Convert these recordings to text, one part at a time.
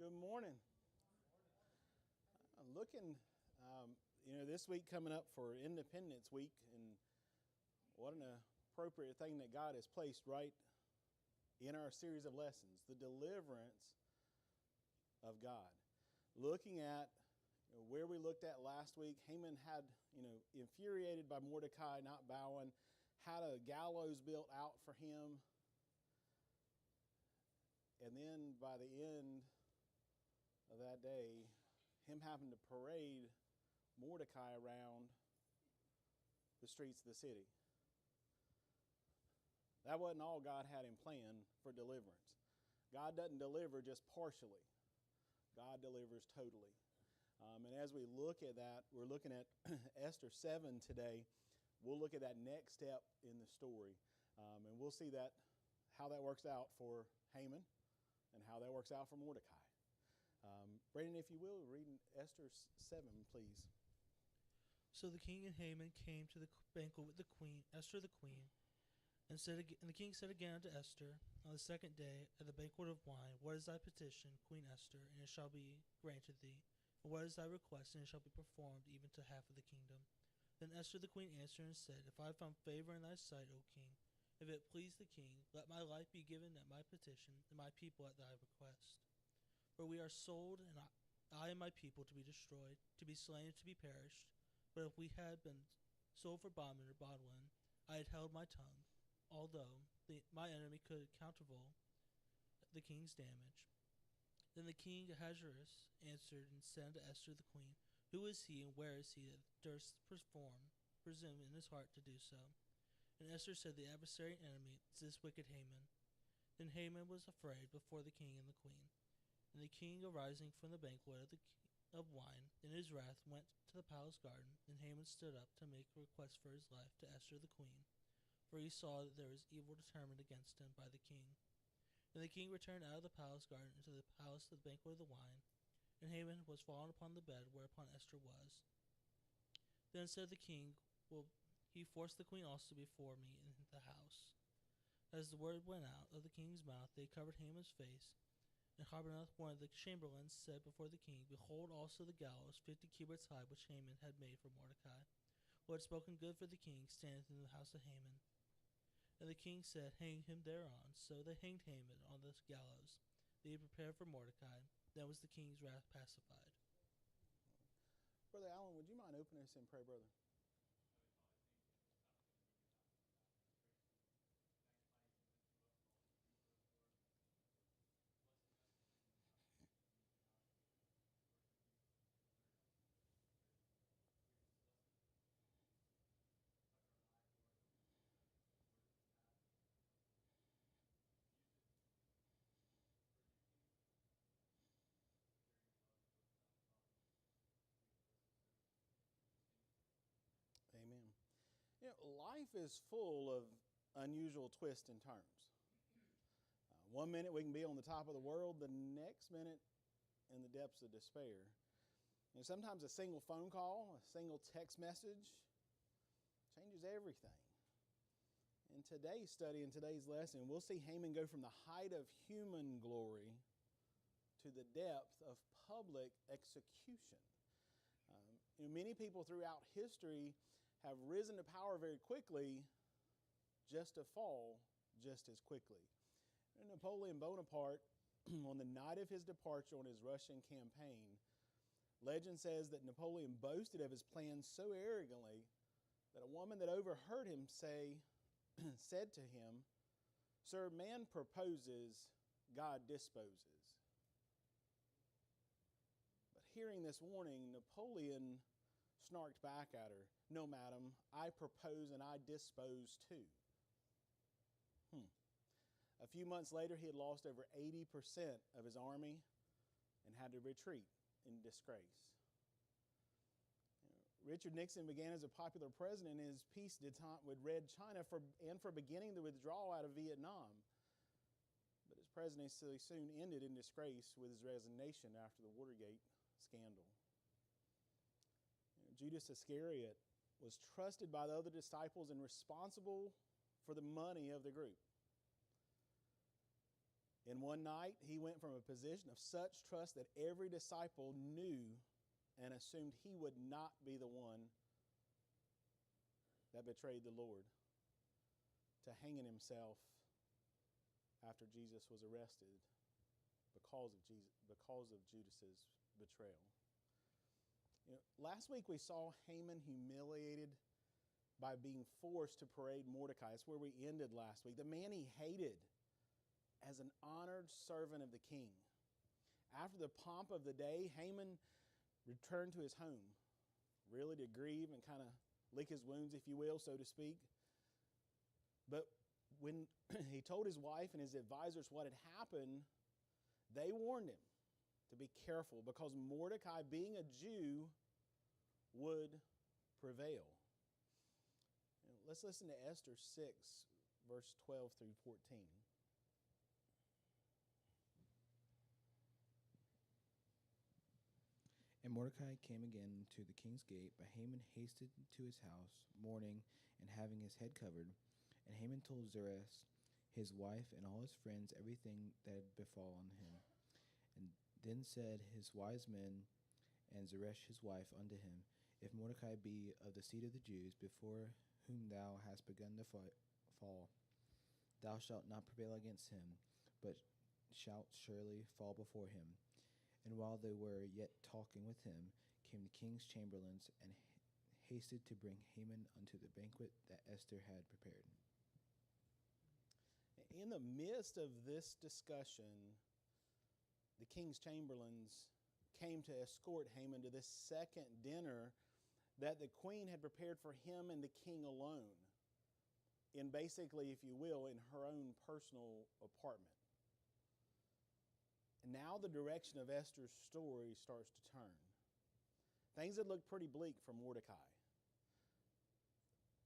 Good morning. I'm looking, this week coming up for Independence Week, and what an appropriate thing that God has placed right in our series of lessons, the deliverance of God. Looking at where we looked at last week, Haman had, infuriated by Mordecai not bowing, had a gallows built out for him, and then by the end of that day, him having to parade Mordecai around the streets of the city. That wasn't all God had in plan for deliverance. God doesn't deliver just partially. God delivers totally. And as we look at that, we're looking at Esther 7 today. We'll look at that next step in the story. And we'll see that how that works out for Haman and how that works out for Mordecai. Brandon, if you will, read Esther 7, please. So the king and Haman came to the banquet with the queen, Esther the queen, and the king said again unto Esther on the second day at the banquet of wine, What is thy petition, Queen Esther, and it shall be granted thee? And what is thy request, and it shall be performed even to half of the kingdom? Then Esther the queen answered and said, If I have found favor in thy sight, O king, if it please the king, let my life be given at my petition, and my people at thy request. For we are sold, and I and my people to be destroyed, to be slain, and to be perished. But if we had been sold for bondman or bondwoman, I had held my tongue, although my enemy could countervail the king's damage. Then the king Ahasuerus answered and said unto Esther the queen, Who is he, and where is he that durst presume in his heart to do so? And Esther said, The adversary and enemy is this wicked Haman. Then Haman was afraid before the king and the queen. And the king, arising from the banquet of wine, in his wrath went to the palace garden, and Haman stood up to make a request for his life to Esther the queen, for he saw that there was evil determined against him by the king. And the king returned out of the palace garden into the palace of the banquet of the wine, and Haman was fallen upon the bed whereupon Esther was. Then said the king, Will he force the queen also before me in the house? As the word went out of the king's mouth, they covered Haman's face. And Harbonah, one of the chamberlains, said before the king, Behold also the gallows 50 cubits high, which Haman had made for Mordecai, who had spoken good for the king, standeth in the house of Haman. And the king said, Hang him thereon. So they hanged Haman on the gallows they had prepared for Mordecai. Then was the king's wrath pacified. Brother Allen, would you mind opening us in prayer, brother? Amen. Life is full of unusual twists and turns. One minute we can be on the top of the world, the next minute in the depths of despair. And sometimes a single phone call, a single text message changes everything. In today's study, in today's lesson, we'll see Haman go from the height of human glory to the depth of public execution. Many people throughout history have risen to power very quickly, just to fall just as quickly. Napoleon Bonaparte, on the night of his departure on his Russian campaign, legend says that Napoleon boasted of his plans so arrogantly that a woman that overheard him said to him, Sir, man proposes, God disposes. But hearing this warning, Napoleon snarked back at her, No, madam, I propose and I dispose too. A few months later, he had lost over 80% of his army and had to retreat in disgrace. Richard Nixon began as a popular president in his peace détente with Red China for beginning the withdrawal out of Vietnam. But his presidency soon ended in disgrace with his resignation after the Watergate scandal. Judas Iscariot was trusted by the other disciples and responsible for the money of the group. In one night, he went from a position of such trust that every disciple knew and assumed he would not be the one that betrayed the Lord, to hanging himself after Jesus was arrested because of Judas's betrayal. Last week we saw Haman humiliated by being forced to parade Mordecai. That's where we ended last week. The man he hated as an honored servant of the king. After the pomp of the day, Haman returned to his home, really to grieve and kind of lick his wounds, if you will, so to speak. But when he told his wife and his advisors what had happened, they warned him to be careful because Mordecai, being a Jew, would prevail. Let's listen to Esther 6, verse 12 through 14. And Mordecai came again to the king's gate, but Haman hasted to his house, mourning and having his head covered. And Haman told Zeresh, his wife, and all his friends everything that had befallen him. And then said his wise men and Zeresh his wife unto him, If Mordecai be of the seed of the Jews, before whom thou hast begun to fall, thou shalt not prevail against him, but shalt surely fall before him. And while they were yet talking with him, came the king's chamberlains, and hasted to bring Haman unto the banquet that Esther had prepared. In the midst of this discussion, the king's chamberlains came to escort Haman to this second dinner that the queen had prepared for him and the king alone, in basically, if you will, in her own personal apartment. And now the direction of Esther's story starts to turn. Things had looked pretty bleak for Mordecai,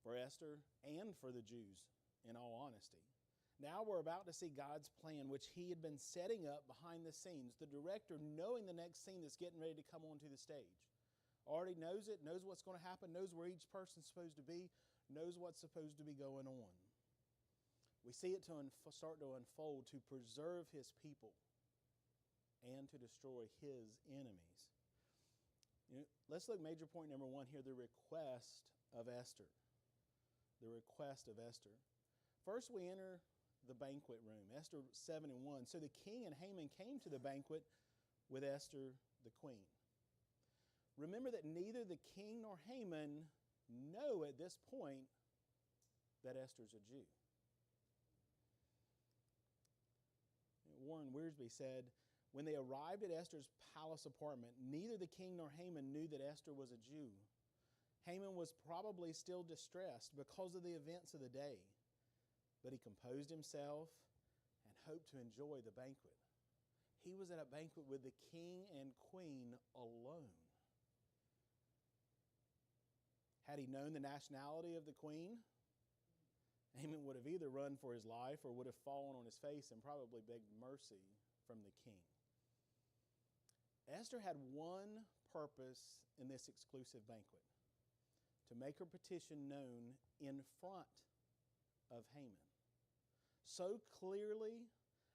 for Esther, and for the Jews, in all honesty. Now we're about to see God's plan, which he had been setting up behind the scenes. The director, knowing the next scene that's getting ready to come onto the stage, already knows it, knows what's going to happen, knows where each person's supposed to be, knows what's supposed to be going on. We see it start to unfold to preserve his people and to destroy his enemies. Let's look major point number 1 here, the request of Esther. The request of Esther. First we enter the banquet room, Esther 7:1. So the king and Haman came to the banquet with Esther the queen. Remember that neither the king nor Haman know at this point that Esther's a Jew. Warren Wiersbe said, when they arrived at Esther's palace apartment, neither the king nor Haman knew that Esther was a Jew. Haman was probably still distressed because of the events of the day, but he composed himself and hoped to enjoy the banquet. He was at a banquet with the king and queen alone. Had he known the nationality of the queen, Haman would have either run for his life or would have fallen on his face and probably begged mercy from the king. Esther had one purpose in this exclusive banquet: to make her petition known in front of Haman. So clearly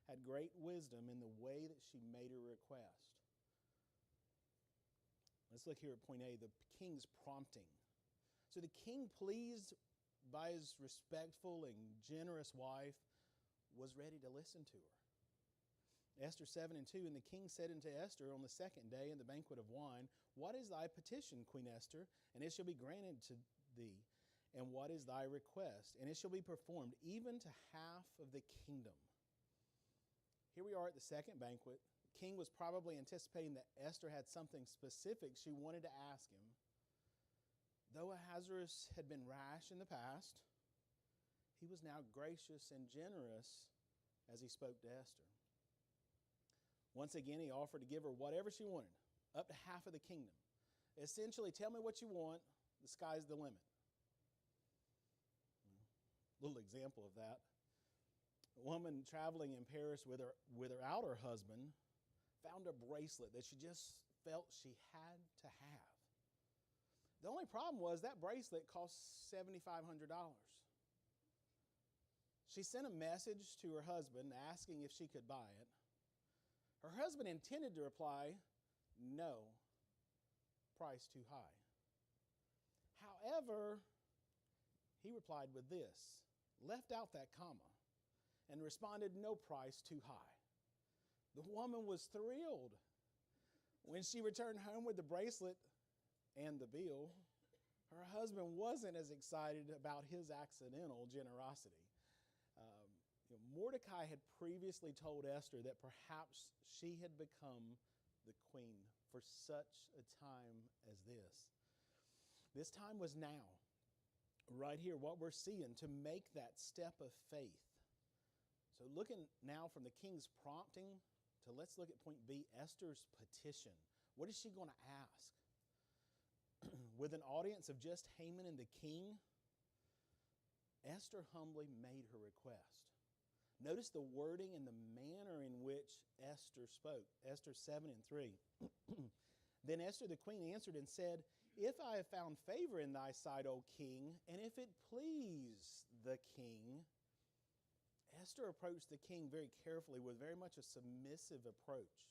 had great wisdom in the way that she made her request. Let's look here at point A, the king's prompting. So the king, pleased by his respectful and generous wife, was ready to listen to her. Esther 7:2, and the king said unto Esther on the second day in the banquet of wine, What is thy petition, Queen Esther? And it shall be granted to thee. And what is thy request? And it shall be performed, even to half of the kingdom. Here we are at the second banquet. The king was probably anticipating that Esther had something specific she wanted to ask him. Though Ahasuerus had been rash in the past, he was now gracious and generous as he spoke to Esther. Once again, he offered to give her whatever she wanted, up to half of the kingdom. Essentially, tell me what you want, the sky's the limit. A little example of that. A woman traveling in Paris without her husband found a bracelet that she just felt she had to have. The only problem was that bracelet cost $7,500. She sent a message to her husband asking if she could buy it. Her husband intended to reply, "No, price too high." However, he replied with this, left out that comma, and responded, "No price too high." The woman was thrilled. When she returned home with the bracelet and the bill, her husband wasn't as excited about his accidental generosity. Mordecai had previously told Esther that perhaps she had become the queen for such a time as this. This time was now. Right here, what we're seeing to make that step of faith. So looking now from the king's prompting to let's look at point B, Esther's petition. What is she going to ask? With an audience of just Haman and the king, Esther humbly made her request. Notice the wording and the manner in which Esther spoke. Esther 7:3. Then Esther the queen answered and said, "If I have found favor in thy sight, O king, and if it please the king." Esther approached the king very carefully with very much a submissive approach.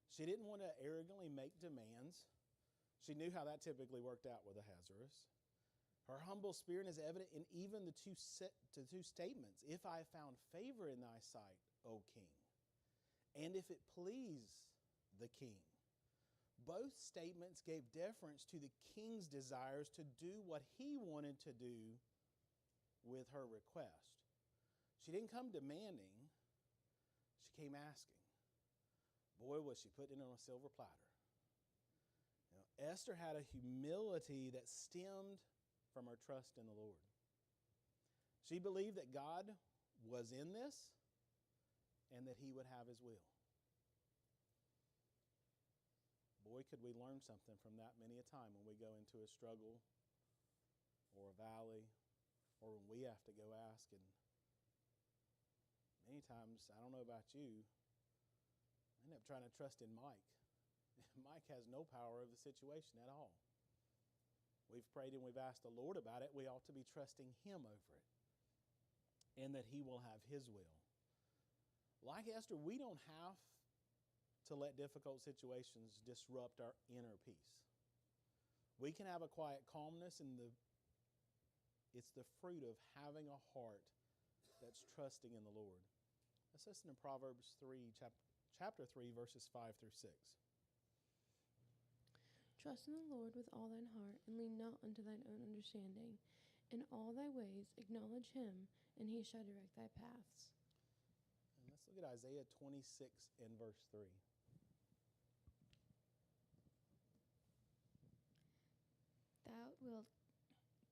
She didn't want to arrogantly make demands. She knew how that typically worked out with Ahasuerus. Her humble spirit is evident in even the two statements. If I have found favor in thy sight, O king, and if it please the king. Both statements gave deference to the king's desires to do what he wanted to do with her request. She didn't come demanding, she came asking. Boy, was she putting it on a silver platter. Esther had a humility that stemmed from her trust in the Lord. She believed that God was in this and that he would have his will. Boy, could we learn something from that many a time when we go into a struggle or a valley or when we have to go ask. And many times, I don't know about you, I end up trying to trust in Mike. Mike has no power over the situation at all. We've prayed and we've asked the Lord about it. We ought to be trusting him over it and that he will have his will. Like Esther, we don't have to let difficult situations disrupt our inner peace. We can have a quiet calmness, and it's the fruit of having a heart that's trusting in the Lord. Let's listen to Proverbs 3, chapter 3, verses 5 through 6. Trust in the Lord with all thine heart, and lean not unto thine own understanding. In all thy ways acknowledge him, and he shall direct thy paths. And let's look at Isaiah 26 and verse 3. Thou wilt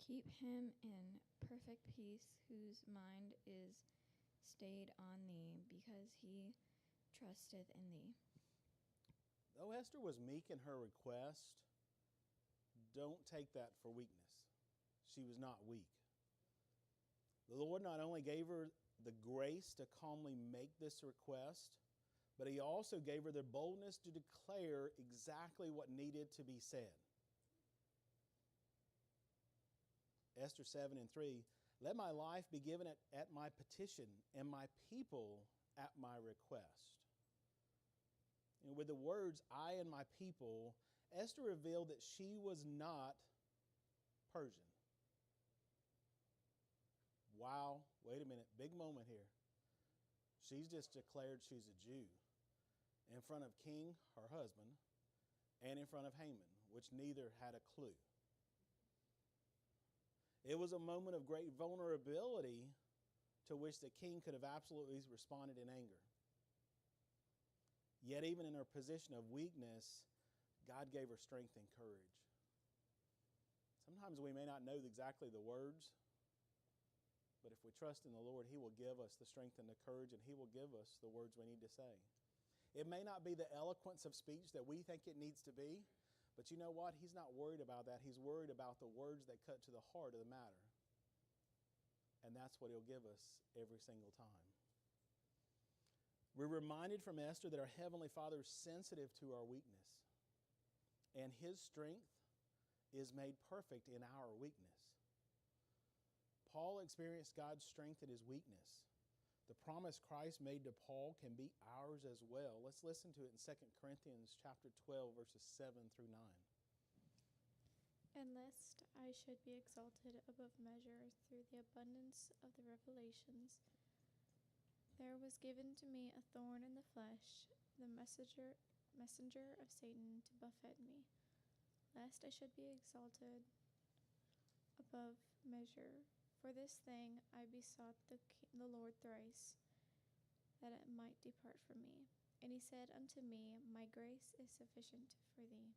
keep him in perfect peace, whose mind is stayed on thee, because he trusteth in thee. Though Esther was meek in her request, don't take that for weakness. She was not weak. The Lord not only gave her the grace to calmly make this request, but he also gave her the boldness to declare exactly what needed to be said. Esther 7:3, let my life be given at my petition, and my people at my request. And with the words, I and my people, Esther revealed that she was not Persian. Wow, wait a minute, big moment here. She's just declared she's a Jew in front of King, her husband, and in front of Haman, which neither had a clue. It was a moment of great vulnerability to which the king could have absolutely responded in anger. Yet even in her position of weakness, God gave her strength and courage. Sometimes we may not know exactly the words, but if we trust in the Lord, he will give us the strength and the courage, and he will give us the words we need to say. It may not be the eloquence of speech that we think it needs to be, but you know what? He's not worried about that. He's worried about the words that cut to the heart of the matter. And that's what he'll give us every single time. We're reminded from Esther that our Heavenly Father is sensitive to our weakness, and his strength is made perfect in our weakness. Paul experienced God's strength in his weakness. The promise Christ made to Paul can be ours as well. Let's listen to it in 2 Corinthians chapter 12, verses 7 through 9. And lest I should be exalted above measure through the abundance of the revelations, there was given to me a thorn in the flesh, the messenger of Satan to buffet me, lest I should be exalted above measure. For this thing I besought the Lord thrice, that it might depart from me. And he said unto me, My grace is sufficient for thee,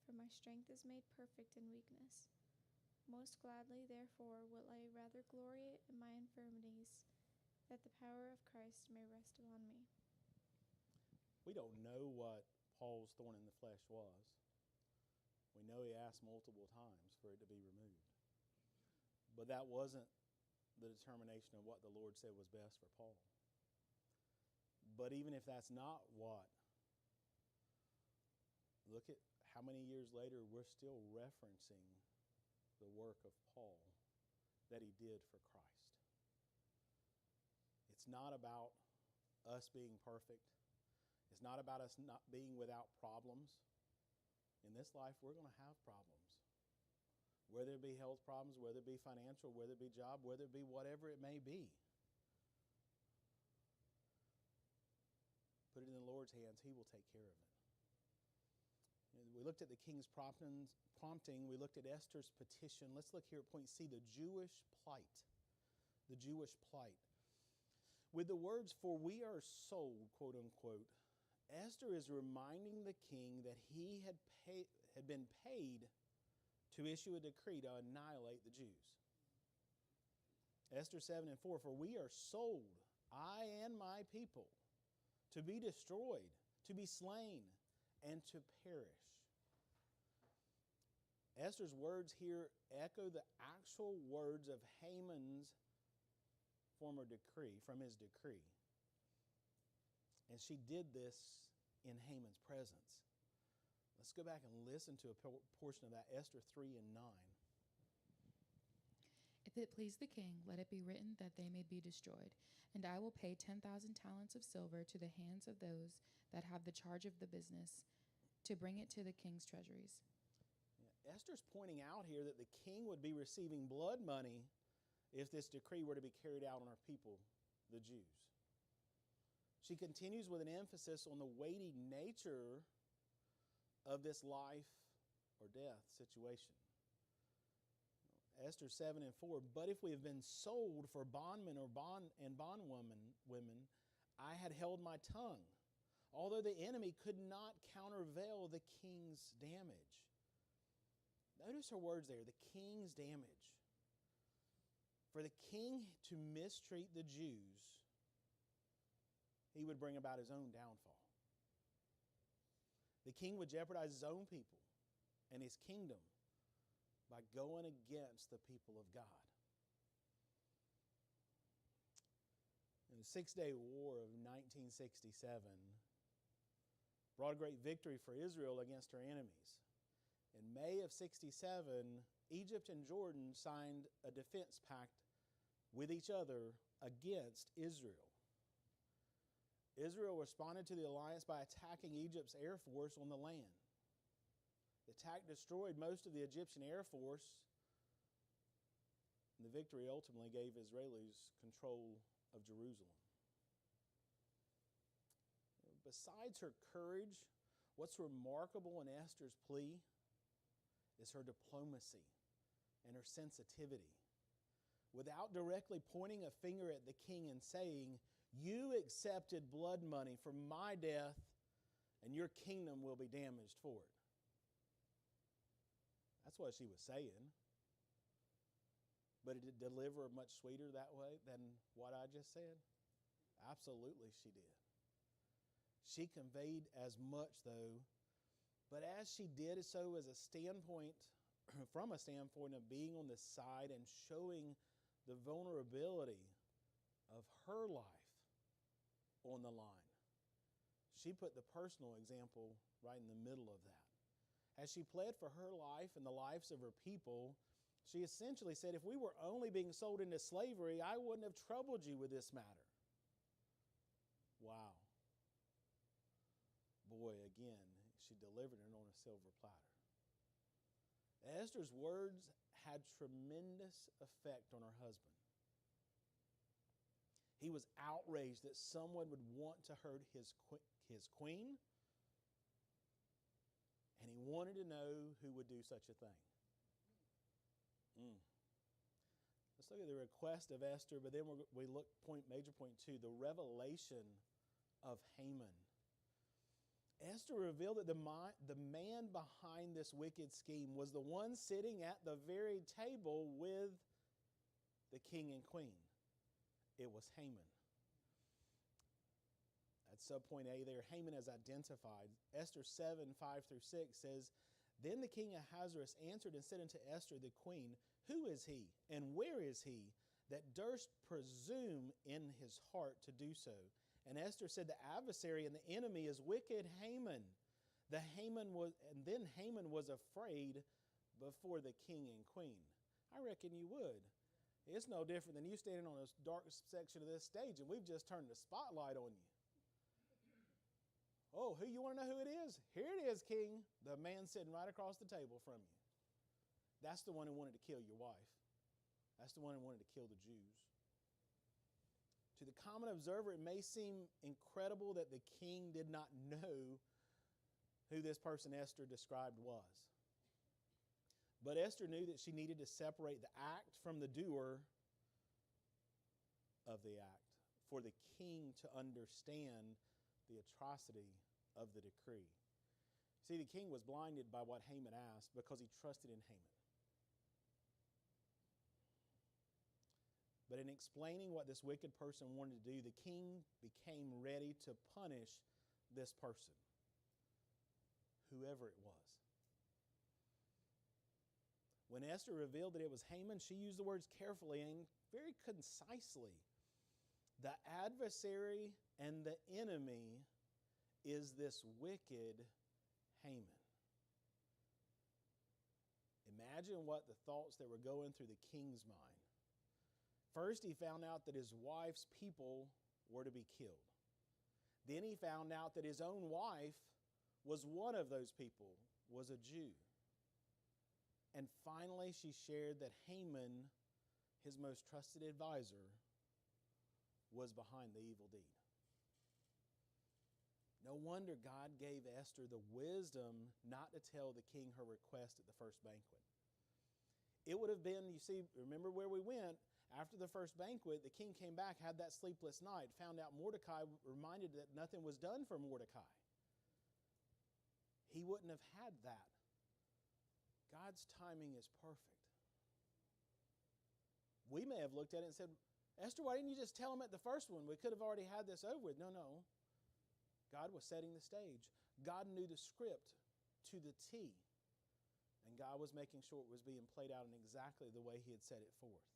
for my strength is made perfect in weakness. Most gladly, therefore, will I rather glory in my infirmities, that the power of Christ may rest upon me. We don't know what Paul's thorn in the flesh was. We know he asked multiple times for it to be removed. But that wasn't the determination of what the Lord said was best for Paul. But even if that's not what, look at how many years later we're still referencing the work of Paul that he did for Christ. It's not about us being perfect. It's not about us not being without problems. In this life, we're going to have problems. Whether it be health problems, whether it be financial, whether it be job, whether it be whatever it may be. Put it in the Lord's hands. He will take care of it. We looked at the king's prompting. We looked at Esther's petition. Let's look here at point C, the Jewish plight. The Jewish plight. With the words, for we are sold, quote unquote, Esther is reminding the king that he had been paid to issue a decree to annihilate the Jews. Esther 7 and 4, for we are sold, I and my people, to be destroyed, to be slain, and to perish. Esther's words here echo the actual words of Haman's former decree, from his decree. And she did this in Haman's presence. Let's go back and listen to a portion of that, Esther 3 and 9. If it please the king, let it be written that they may be destroyed. And I will pay 10,000 talents of silver to the hands of those that have the charge of the business, to bring it to the king's treasuries. Yeah, Esther's pointing out here that the king would be receiving blood money if this decree were to be carried out on our people, the Jews. She continues with an emphasis on the weighty nature of this life or death situation. Esther 7 and 4, but if we have been sold for bondmen or bondwomen, I had held my tongue, although the enemy could not countervail the king's damage. Notice her words there, the king's damage. For the king to mistreat the Jews, he would bring about his own downfall. The king would jeopardize his own people and his kingdom by going against the people of God. And the Six-Day War of 1967 brought a great victory for Israel against her enemies. In May of 67, Egypt and Jordan signed a defense pact with each other against Israel. Israel responded to the alliance by attacking Egypt's air force on the land. The attack destroyed most of the Egyptian air force, and the victory ultimately gave Israelis control of Jerusalem. Besides her courage, what's remarkable in Esther's plea is her diplomacy and her sensitivity. Without directly pointing a finger at the king and saying, you accepted blood money for my death, and your kingdom will be damaged for it. That's what she was saying. But did it deliver much sweeter that way than what I just said? Absolutely she did. She conveyed as much, though, but as she did so as a standpoint, from a standpoint of being on the side and showing the vulnerability of her life on the line. She put the personal example right in the middle of that. As she pled for her life and the lives of her people, She essentially said, if we were only being sold into slavery, I wouldn't have troubled you with this matter. Wow. Boy, again, she delivered it on a silver platter. Esther's words had tremendous effect on her husband. He was outraged that someone would want to hurt his queen, and he wanted to know who would do such a thing. Let's look at the request of Esther, but then we look major point 2, the revelation of Haman. Esther revealed that the man behind this wicked scheme was the one sitting at the very table with the king and queen. It was Haman. At subpoint A there, Haman is identified. Esther 7, 5-6 says, Then the king Ahasuerus answered and said unto Esther the queen, Who is he, and where is he, that durst presume in his heart to do so? And Esther said, The adversary and the enemy is wicked Haman. Then Haman was afraid before the king and queen. I reckon you would. It's no different than you standing on a dark section of this stage and we've just turned the spotlight on you. Oh, who you want to know who it is? Here it is, king. The man sitting right across the table from you. That's the one who wanted to kill your wife. That's the one who wanted to kill the Jews. To the common observer, it may seem incredible that the king did not know who this person Esther described was. But Esther knew that she needed to separate the act from the doer of the act for the king to understand the atrocity of the decree. See, the king was blinded by what Haman asked because he trusted in Haman. But in explaining what this wicked person wanted to do, the king became ready to punish this person, whoever it was. When Esther revealed that it was Haman, she used the words carefully and very concisely. The adversary and the enemy is this wicked Haman. Imagine what the thoughts that were going through the king's mind. First, he found out that his wife's people were to be killed. Then he found out that his own wife was one of those people, was a Jew. And finally, she shared that Haman, his most trusted advisor, was behind the evil deed. No wonder God gave Esther the wisdom not to tell the king her request at the first banquet. It would have been, you see, remember where we went. After the first banquet, the king came back, had that sleepless night, found out Mordecai, reminded that nothing was done for Mordecai. He wouldn't have had that. God's timing is perfect. We may have looked at it and said, Esther, why didn't you just tell him at the first one? We could have already had this over with. No. God was setting the stage. God knew the script to the T. And God was making sure it was being played out in exactly the way he had set it forth.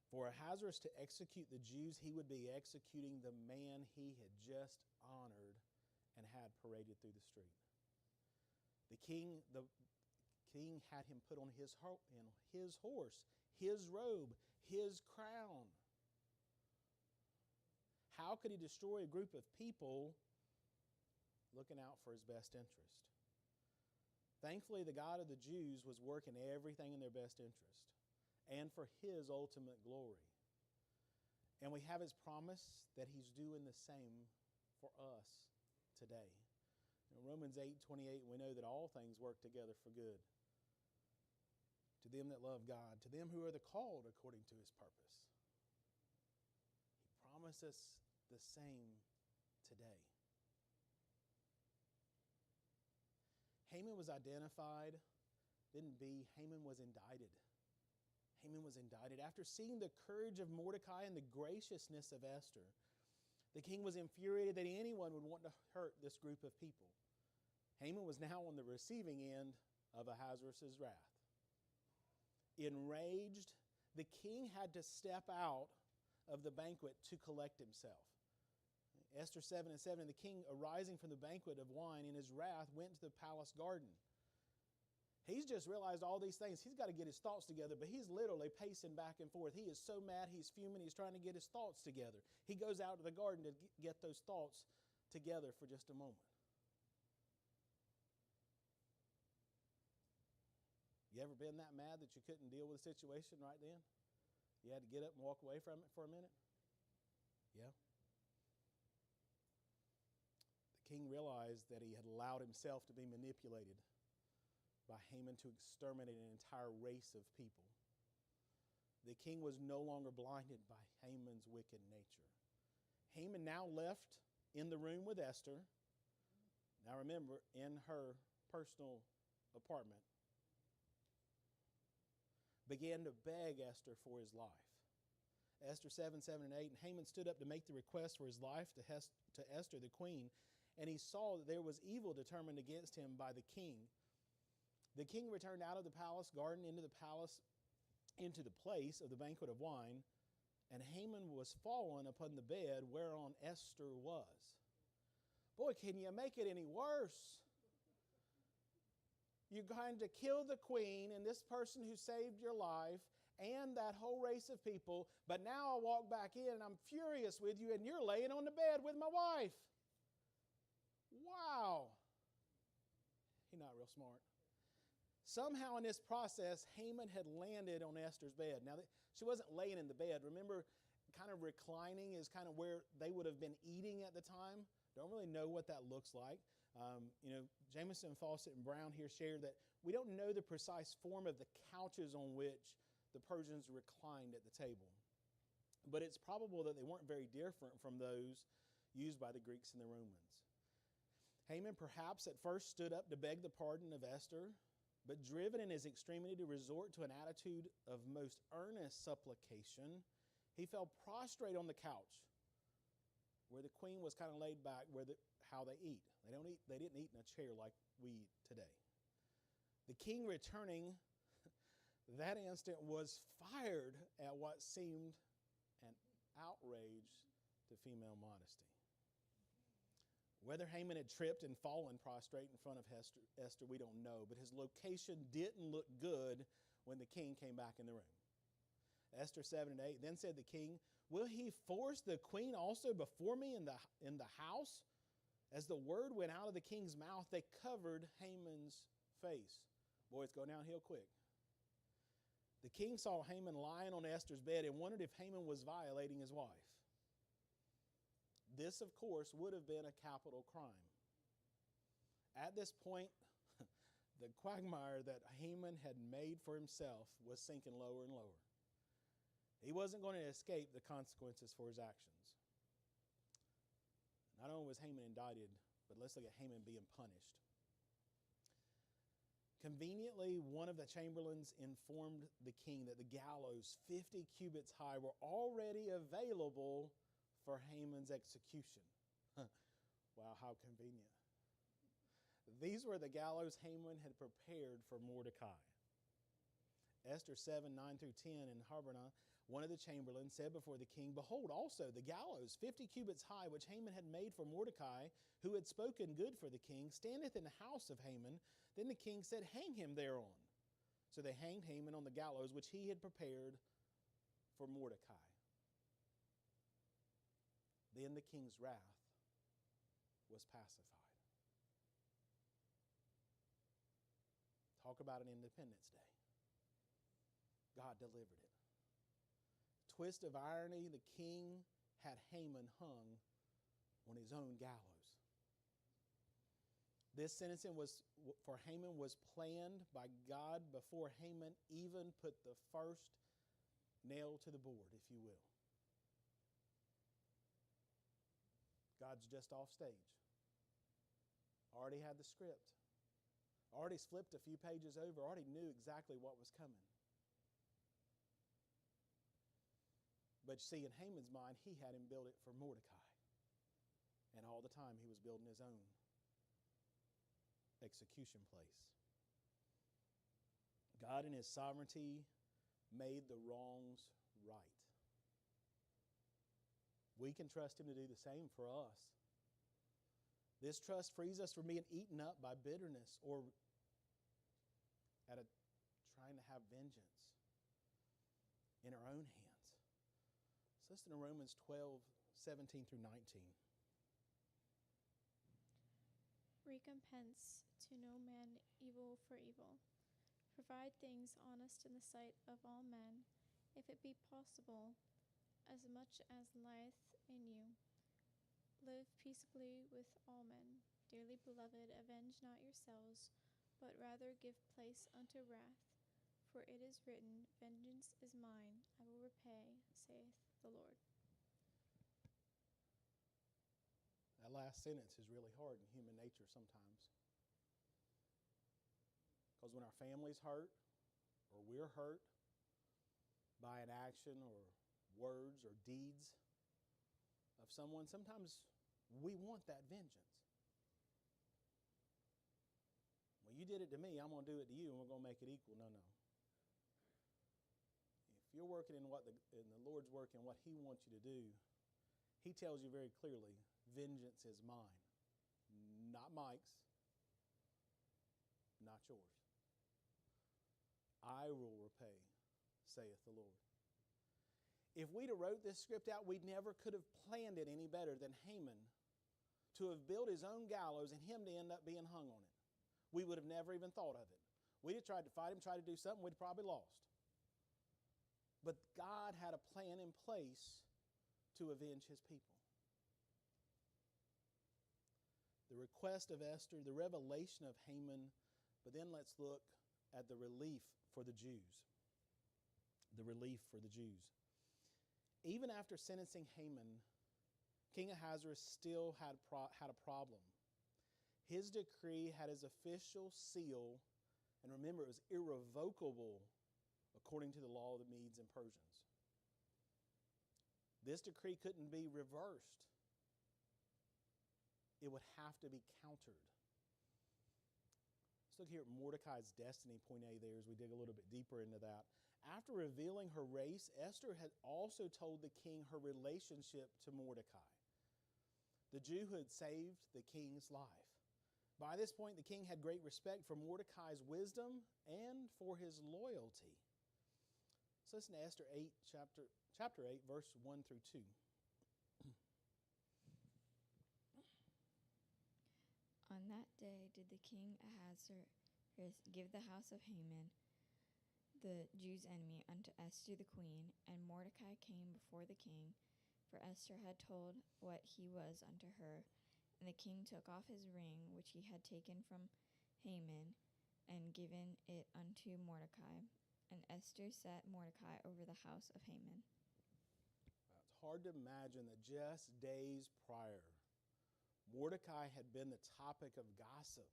For Ahasuerus to execute the Jews, he would be executing the man he had just honored and had paraded through the street. The king had him put on his horse, his robe, his crown. How could he destroy a group of people looking out for his best interest? Thankfully, the God of the Jews was working everything in their best interest and for his ultimate glory. And we have his promise that he's doing the same for us today. In Romans 8:28, we know that all things work together for good to them that love God, to them who are the called according to his purpose. He promised us the same today. Haman was identified. Then B, Haman was indicted. Haman was indicted. After seeing the courage of Mordecai and the graciousness of Esther, the king was infuriated that anyone would want to hurt this group of people. Haman was now on the receiving end of Ahasuerus' wrath. Enraged, the king had to step out of the banquet to collect himself. Esther 7:7, the king, arising from the banquet of wine in his wrath, went to the palace garden. He's just realized all these things. He's got to get his thoughts together, but he's literally pacing back and forth. He is so mad, he's fuming, he's trying to get his thoughts together. He goes out to the garden to get those thoughts together for just a moment. You ever been that mad that you couldn't deal with a situation right then? You had to get up and walk away from it for a minute? Yeah. The king realized that he had allowed himself to be manipulated by Haman to exterminate an entire race of people. The king was no longer blinded by Haman's wicked nature. Haman now left in the room with Esther. Now remember, in her personal apartment. Began to beg Esther for his life. Esther 7, 7, and 8. And Haman stood up to make the request for his life to Esther the queen. And he saw that there was evil determined against him by the king. The king returned out of the palace garden into the place of the banquet of wine, and Haman was fallen upon the bed whereon Esther was. Boy, can you make it any worse? You're going to kill the queen and this person who saved your life and that whole race of people, but now I walk back in and I'm furious with you and you're laying on the bed with my wife. Wow. He's not real smart. Somehow in this process, Haman had landed on Esther's bed. Now, she wasn't laying in the bed. Remember, kind of reclining is kind of where they would have been eating at the time. Don't really know what that looks like. Jamison, Fawcett, and Brown here share that we don't know the precise form of the couches on which the Persians reclined at the table. But it's probable that they weren't very different from those used by the Greeks and the Romans. Haman perhaps at first stood up to beg the pardon of Esther, but driven in his extremity to resort to an attitude of most earnest supplication, he fell prostrate on the couch where the queen was kind of laid back, how they eat. They didn't eat in a chair like we eat today. The king, returning that instant, was fired at what seemed an outrage to female modesty. Whether Haman had tripped and fallen prostrate in front of Esther, we don't know, but his location didn't look good when the king came back in the room. Esther 7 and 8, then said the king, will he force the queen also before me in the house? As the word went out of the king's mouth, they covered Haman's face. Boy, it's going downhill quick. The king saw Haman lying on Esther's bed and wondered if Haman was violating his wife. This, of course, would have been a capital crime. At this point, the quagmire that Haman had made for himself was sinking lower and lower. He wasn't going to escape the consequences for his actions. Not only was Haman indicted, but let's look at Haman being punished. Conveniently, one of the chamberlains informed the king that the gallows 50 cubits high were already available for Haman's execution. Wow, how convenient. These were the gallows Haman had prepared for Mordecai. Esther 7, 9 through 10 in Harbonah, one of the chamberlains said before the king, behold, also the gallows 50 cubits high, which Haman had made for Mordecai, who had spoken good for the king, standeth in the house of Haman. Then the king said, hang him thereon. So they hanged Haman on the gallows, which he had prepared for Mordecai. Then the king's wrath was pacified. Talk about an Independence Day. God delivered it. Twist of irony, the king had Haman hung on his own gallows. This sentencing for Haman was planned by God before Haman even put the first nail to the board, if you will. God's just off stage. Already had the script. Already flipped a few pages over. Already knew exactly what was coming. But see, in Haman's mind, he had him build it for Mordecai. And all the time he was building his own execution place. God in his sovereignty made the wrongs right. We can trust him to do the same for us. This trust frees us from being eaten up by bitterness or at trying to have vengeance in our own hands. So listen to Romans 12:17 through 19. Recompense to no man evil for evil. Provide things honest in the sight of all men, if it be possible, as much as lieth in you. Live peaceably with all men. Dearly beloved, avenge not yourselves, but rather give place unto wrath. For it is written, Vengeance is mine, I will repay, saith the Lord. That last sentence is really hard in human nature sometimes. Because when our family's hurt, or we're hurt by an action or words or deeds of someone, sometimes we want that vengeance. Well, you did it to me, I'm going to do it to you, and we're going to make it equal. No. If you're working in the Lord's working what He wants you to do, He tells you very clearly, vengeance is mine, not Mike's, not yours. I will repay, saith the Lord. If we'd have wrote this script out, we never could have planned it any better than Haman to have built his own gallows and him to end up being hung on it. We would have never even thought of it. We'd have tried to fight him, tried to do something, we'd have probably lost. But God had a plan in place to avenge His people. The request of Esther, the revelation of Haman, but then let's look at the relief for the Jews. The relief for the Jews. Even after sentencing Haman, King Ahasuerus still had a problem. His decree had his official seal, and remember, it was irrevocable according to the law of the Medes and Persians. This decree couldn't be reversed. It would have to be countered. Let's look here at Mordecai's destiny, point A there, as we dig a little bit deeper into that. After revealing her race, Esther had also told the king her relationship to Mordecai, the Jew who had saved the king's life. By this point, the king had great respect for Mordecai's wisdom and for his loyalty. So listen to Esther 8, chapter 8, verse 1 through 2. On that day did the king Ahasuerus give the house of Haman, the Jews' enemy, unto Esther the queen, and Mordecai came before the king, for Esther had told what he was unto her. And the king took off his ring, which he had taken from Haman, and given it unto Mordecai. And Esther set Mordecai over the house of Haman. It's hard to imagine that just days prior, Mordecai had been the topic of gossip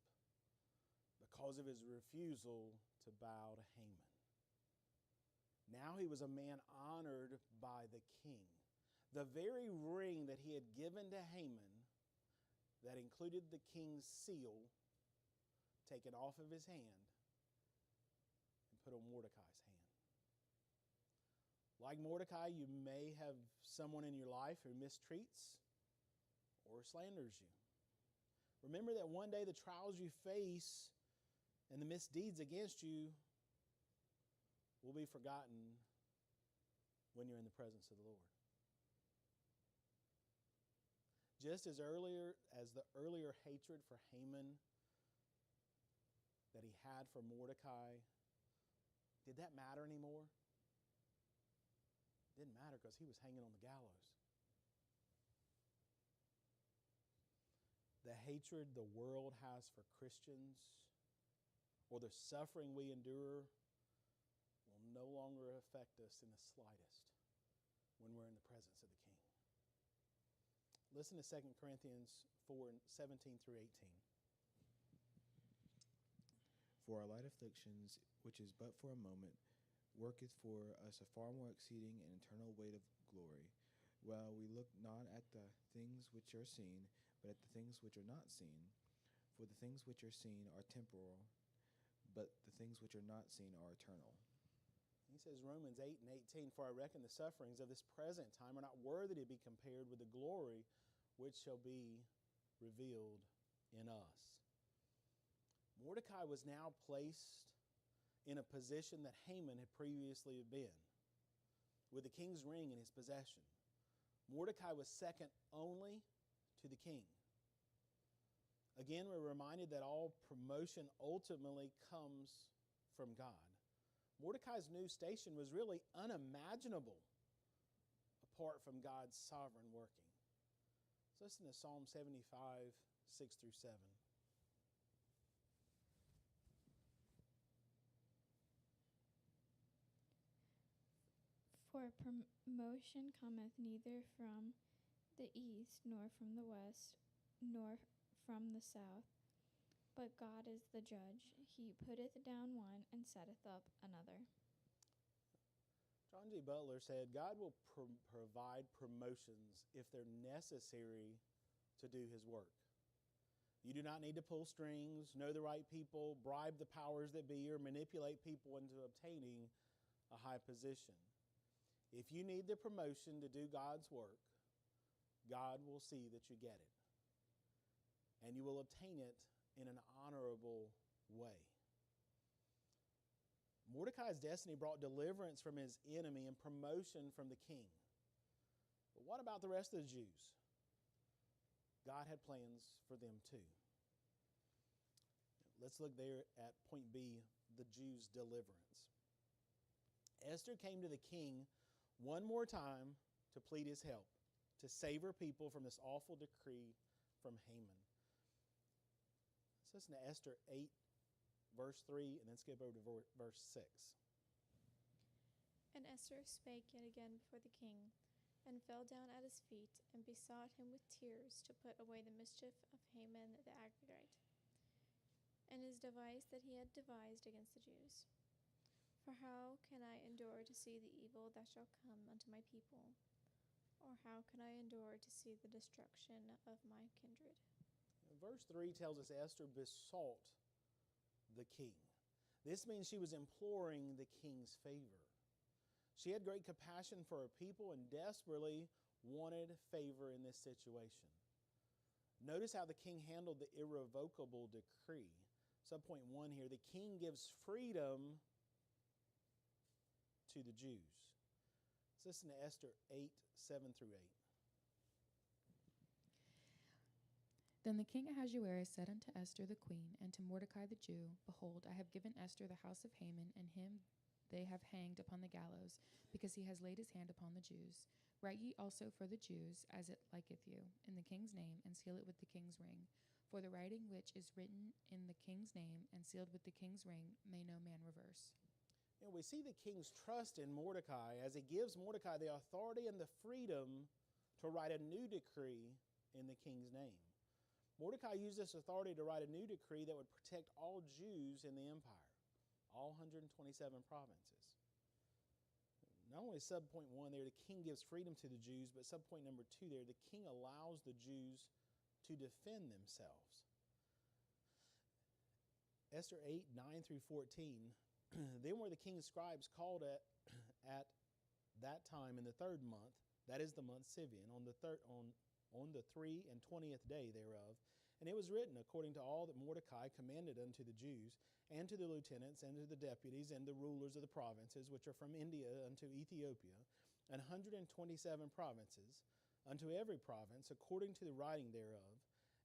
because of his refusal to bow to Haman. Now he was a man honored by the king. The very ring that he had given to Haman that included the king's seal, taken off of his hand and put on Mordecai's hand. Like Mordecai, you may have someone in your life who mistreats or slanders you. Remember that one day the trials you face and the misdeeds against you will be forgotten when you're in the presence of the Lord. Just as the earlier hatred for Haman that he had for Mordecai, did that matter anymore? It didn't matter because he was hanging on the gallows. The hatred the world has for Christians or the suffering we endure will no longer affect us in the slightest when we're in the presence of the King. Listen to 2 Corinthians 4:17 through 18. For our light afflictions, which is but for a moment, worketh for us a far more exceeding and eternal weight of glory, while we look not at the things which are seen, but at the things which are not seen. For the things which are seen are temporal, but the things which are not seen are eternal. He says, Romans 8 and 18, For I reckon the sufferings of this present time are not worthy to be compared with the glory which shall be revealed in us. Mordecai was now placed in a position that Haman had previously been, with the king's ring in his possession. Mordecai was second only to the king. Again, we're reminded that all promotion ultimately comes from God. Mordecai's new station was really unimaginable apart from God's sovereign working. So listen to Psalm 75, 6 through 7. For promotion cometh neither from the east, nor from the west, nor from the south. But God is the judge. He putteth down one and setteth up another. John G. Butler said, God will provide promotions if they're necessary to do His work. You do not need to pull strings, know the right people, bribe the powers that be, or manipulate people into obtaining a high position. If you need the promotion to do God's work, God will see that you get it. And you will obtain it in an honorable way. Mordecai's destiny brought deliverance from his enemy and promotion from the king. But what about the rest of the Jews? God had plans for them too. Let's look there at point B, the Jews' deliverance. Esther came to the king one more time to plead his help, to save her people from this awful decree from Haman. Let's listen to Esther 8, verse 3, and then skip over to verse 6. And Esther spake yet again before the king, and fell down at his feet, and besought him with tears to put away the mischief of Haman the Agagite, and his device that he had devised against the Jews. For how can I endure to see the evil that shall come unto my people? Or how can I endure to see the destruction of my kindred? Verse 3 tells us Esther besought the king. This means she was imploring the king's favor. She had great compassion for her people and desperately wanted favor in this situation. Notice how the king handled the irrevocable decree. Subpoint 1 here, the king gives freedom to the Jews. Let's listen to Esther 8, 7 through 8. Then the king Ahasuerus said unto Esther the queen, and to Mordecai the Jew, Behold, I have given Esther the house of Haman, and him they have hanged upon the gallows, because he has laid his hand upon the Jews. Write ye also for the Jews, as it liketh you, in the king's name, and seal it with the king's ring. For the writing which is written in the king's name, and sealed with the king's ring, may no man reverse. And we see the king's trust in Mordecai as he gives Mordecai the authority and the freedom to write a new decree in the king's name. Mordecai used this authority to write a new decree that would protect all Jews in the empire, all 127 provinces. Not only subpoint 1 there, the king gives freedom to the Jews, but subpoint number 2 there, the king allows the Jews to defend themselves. Esther 8, 9 through 14, Then were the king's scribes called at that time in the 3rd month, that is the month Sivian, on the 3 and 20th day thereof. And it was written according to all that Mordecai commanded unto the Jews, and to the lieutenants, and to the deputies, and the rulers of the provinces, which are from India unto Ethiopia, 127 provinces, unto every province according to the writing thereof,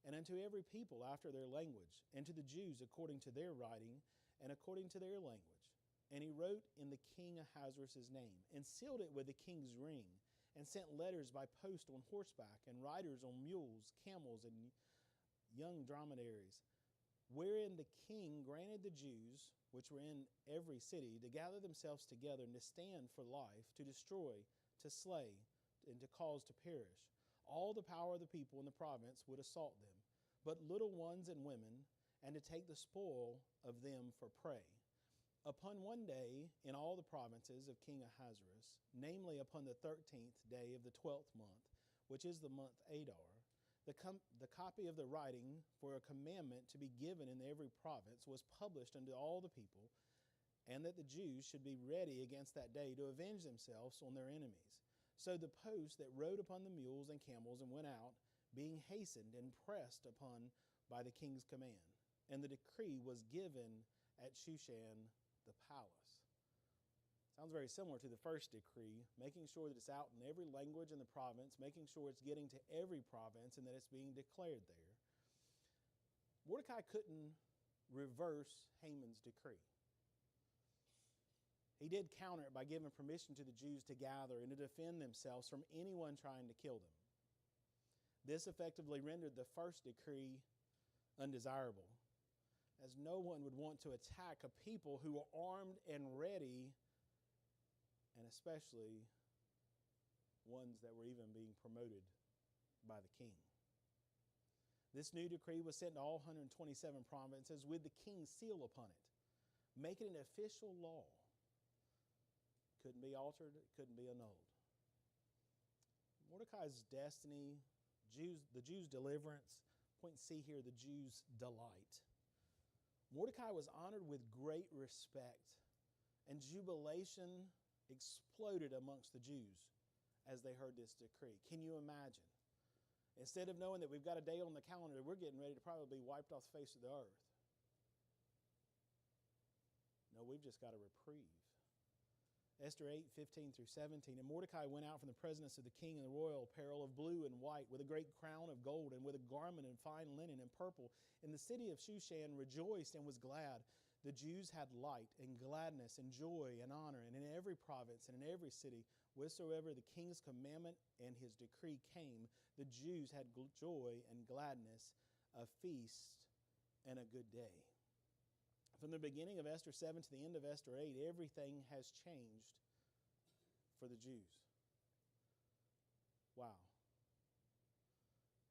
and unto every people after their language, and to the Jews according to their writing, and according to their language. And he wrote in the king Ahasuerus' name, and sealed it with the king's ring, and sent letters by post on horseback, and riders on mules, camels, and young dromedaries, wherein the king granted the Jews, which were in every city, to gather themselves together, and to stand for life, to destroy, to slay, and to cause to perish. All the power of the people in the province would assault them, but little ones and women, and to take the spoil of them for prey. Upon one day in all the provinces of King Ahasuerus, namely upon the 13th day of the 12th month, which is the month Adar, the copy of the writing for a commandment to be given in every province was published unto all the people, and that the Jews should be ready against that day to avenge themselves on their enemies. So the post that rode upon the mules and camels and went out, being hastened and pressed upon by the king's command. And the decree was given at Shushan the palace. Sounds very similar to the first decree, making sure that it's out in every language in the province, making sure it's getting to every province and that it's being declared there. Mordecai couldn't reverse Haman's decree. He did counter it by giving permission to the Jews to gather and to defend themselves from anyone trying to kill them. This effectively rendered the first decree undesirable, as no one would want to attack a people who were armed and ready, and especially ones that were even being promoted by the king. This new decree was sent to all 127 provinces with the king's seal upon it, making it an official law. Couldn't be altered, it couldn't be annulled. Mordecai's destiny, the Jews' deliverance, point C here, the Jews' delight. Mordecai was honored with great respect, and jubilation exploded amongst the Jews as they heard this decree. Can you imagine? Instead of knowing that we've got a day on the calendar, we're getting ready to probably be wiped off the face of the earth. No, we've just got a reprieve. Esther 8:15 through 17. And Mordecai went out from the presence of the king in the royal apparel of blue and white, with a great crown of gold, and with a garment in fine linen and purple. In the city of Shushan rejoiced and was glad. The Jews had light and gladness and joy and honor, and in every province and in every city, wheresoever the king's commandment and his decree came, the Jews had joy and gladness, a feast and a good day. From the beginning of Esther 7 to the end of Esther 8, everything has changed for the Jews. Wow.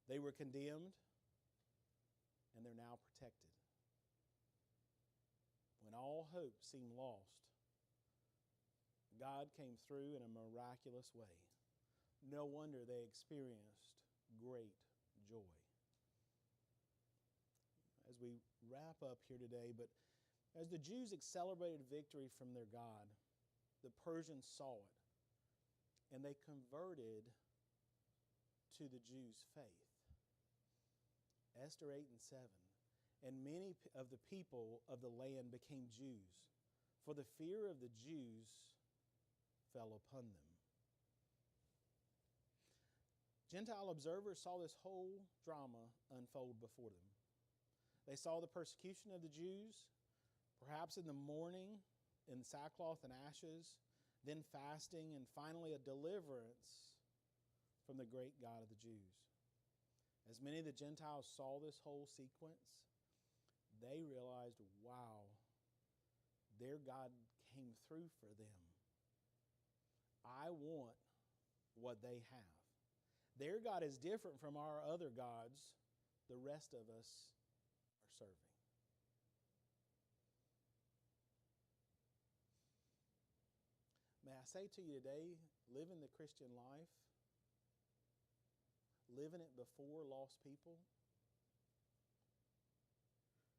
They were condemned, and they're now protected. When all hope seemed lost, God came through in a miraculous way. No wonder they experienced great joy. As we wrap up here today, but as the Jews celebrated victory from their God, the Persians saw it, and they converted to the Jews' faith. Esther 8 and 7. And many of the people of the land became Jews, for the fear of the Jews fell upon them. Gentile observers saw this whole drama unfold before them. They saw the persecution of the Jews, perhaps in the mourning, in sackcloth and ashes, then fasting, and finally a deliverance from the great God of the Jews. As many of the Gentiles saw this whole sequence, they realized, wow, their God came through for them. I want what they have. Their God is different from our other gods the rest of us are serving. May I say to you today, living the Christian life, living it before lost people,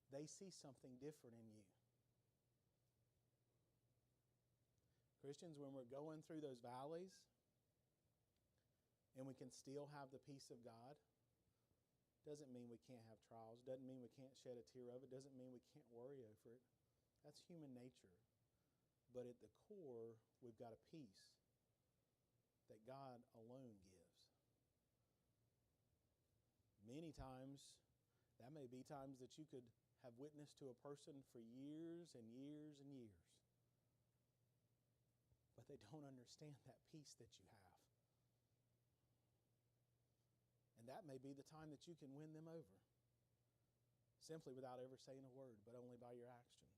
they see something different in you. Christians, when we're going through those valleys and we can still have the peace of God, doesn't mean we can't have trials, doesn't mean we can't shed a tear of it, doesn't mean we can't worry over it. That's human nature. But at the core, we've got a peace that God alone gives. Many times, that may be times that you could have witnessed to a person for years and years and years, but they don't understand that peace that you have. And that may be the time that you can win them over, simply without ever saying a word, but only by your actions.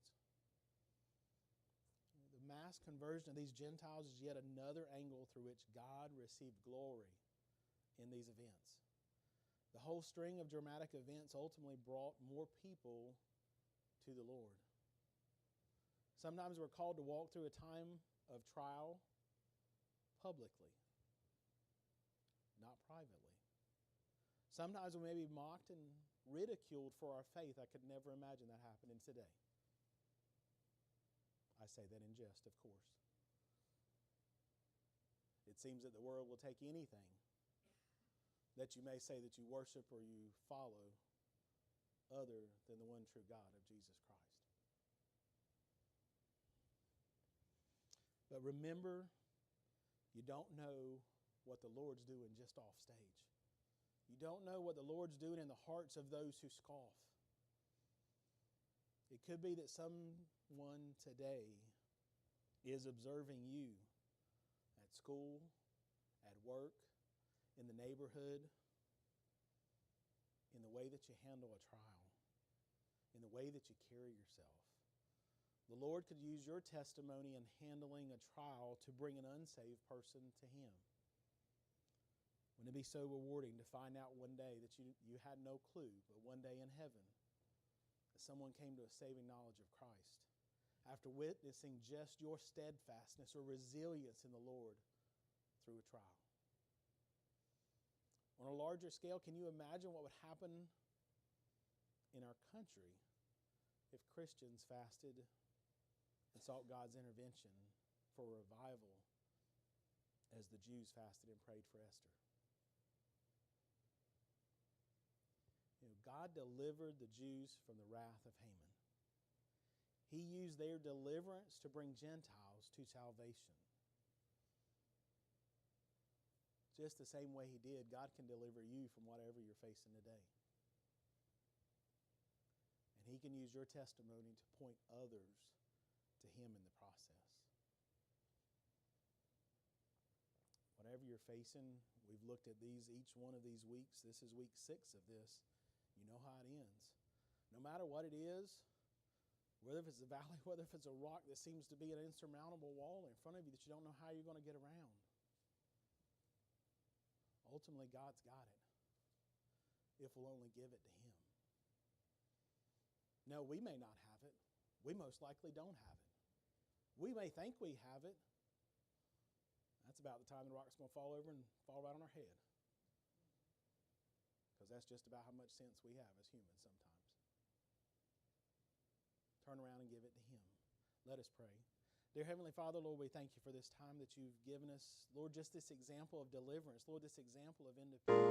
The mass conversion of these Gentiles is yet another angle through which God received glory in these events. The whole string of dramatic events ultimately brought more people to the Lord. Sometimes we're called to walk through a time of trial publicly, not privately. Sometimes we may be mocked and ridiculed for our faith. I could never imagine that happening today. I say that in jest, of course. It seems that the world will take anything that you may say that you worship or you follow other than the one true God of Jesus Christ. But remember, you don't know what the Lord's doing just off stage. You don't know what the Lord's doing in the hearts of those who scoff. It could be that someone today is observing you at school, at work, in the neighborhood, in the way that you handle a trial, in the way that you carry yourself. The Lord could use your testimony in handling a trial to bring an unsaved person to Him. Wouldn't it be so rewarding to find out one day that you had no clue, but one day in heaven, that someone came to a saving knowledge of Christ after witnessing just your steadfastness or resilience in the Lord through a trial? On a larger scale, can you imagine what would happen in our country if Christians fasted and sought God's intervention for revival as the Jews fasted and prayed for Esther? God delivered the Jews from the wrath of Haman. He used their deliverance to bring Gentiles to salvation. Just the same way He did, God can deliver you from whatever you're facing today. And He can use your testimony to point others to Him in the process. Whatever you're facing, we've looked at each one of these weeks. This is week 6 of this. You know how it ends. No matter what it is, whether if it's a valley, whether if it's a rock that seems to be an insurmountable wall in front of you that you don't know how you're going to get around, ultimately God's got it if we'll only give it to Him. No, we may not have it. We most likely don't have it. We may think we have it. That's about the time the rock's going to fall over and fall right on our head. Because that's just about how much sense we have as humans sometimes. Turn around and give it to Him. Let us pray. Dear Heavenly Father, Lord, we thank You for this time that You've given us. Lord, just this example of deliverance. Lord, this example of independence.